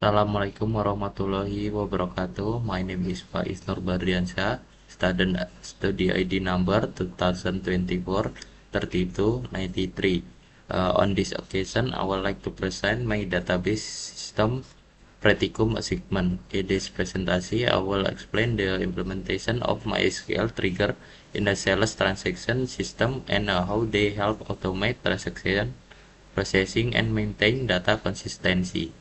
Assalamualaikum warahmatullahi wabarakatuh. My name is Faiz Nurbardiansyah. Study ID number 2024-3293. On this occasion, I would like to present my database system practicum assignment. In this presentation, I will explain the implementation of MySQL trigger in the sales transaction system and how they help automate transaction processing and maintain data consistency.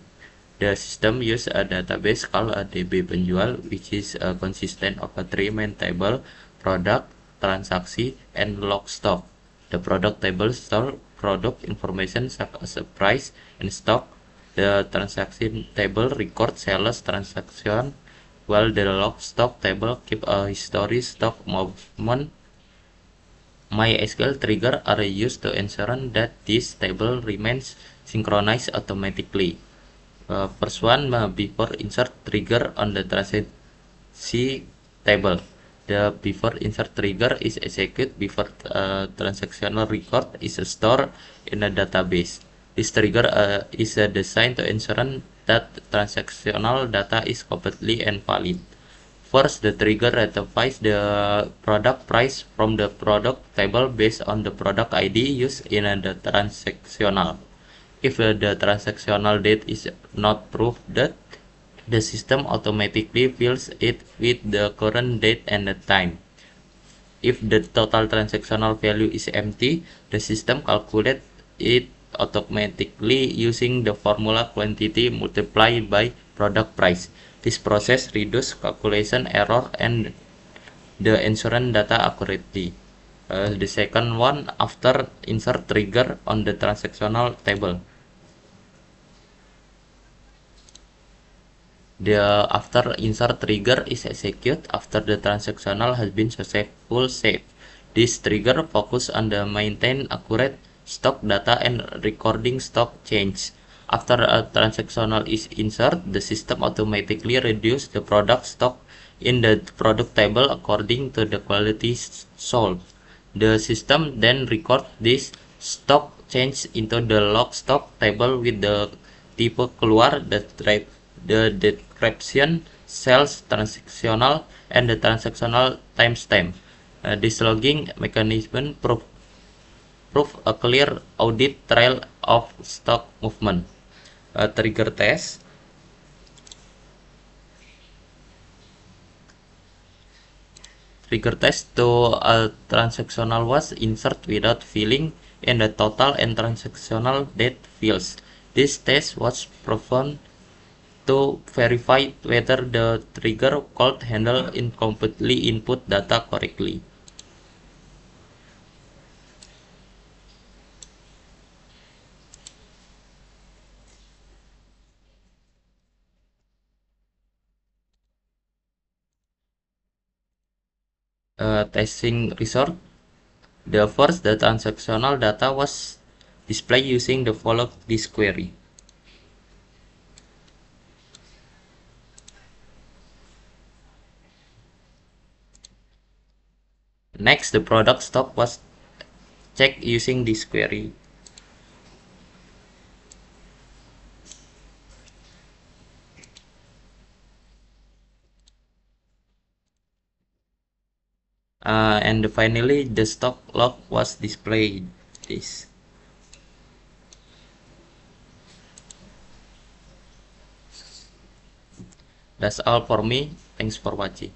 The system uses a database called a DB penjual, which is consistent of a three main table: product, transaksi, and log stock. The product table stores product information such as a price and stock. The transaction table records sales transaction, while the log stock table keeps a history stock movement. MySQL triggers are used to ensure that this table remains synchronized automatically. First one, before insert trigger on the transaction table. The before insert trigger is executed before transactional record is stored in a database. This trigger is designed to ensure that transactional data is completely and valid. First, the trigger identifies the product price from the product table based on the product ID used in the transactional. If the transactional date is not proved, the system automatically fills it with the current date and the time. If the total transactional value is empty, the system calculates it automatically using the formula quantity multiplied by product price. This process reduces calculation error and the insurance data accurately. The second one, after insert trigger on the transactional table. The after insert trigger is executed after the transactional has been successful saved. This trigger focus on the maintain accurate stock data and recording stock change. After a transactional is inserted, the system automatically reduce the product stock in the product table according to the quality sold. The system then records this stock change into the log stock table with the type keluar, the description, sales, transactional, and the transactional timestamp. This logging mechanism prove a clear audit trail of stock movement. Trigger test. Trigger test to a transactional was inserted without filling in the total and transactional date fields. This test was performed to verify whether the trigger could handle incompletely input data correctly. Testing result. First, the transactional data was displayed using the follow this query. Next, the product stock was checked using this query. And finally, the stock log was displayed. This. That's all for me. Thanks for watching.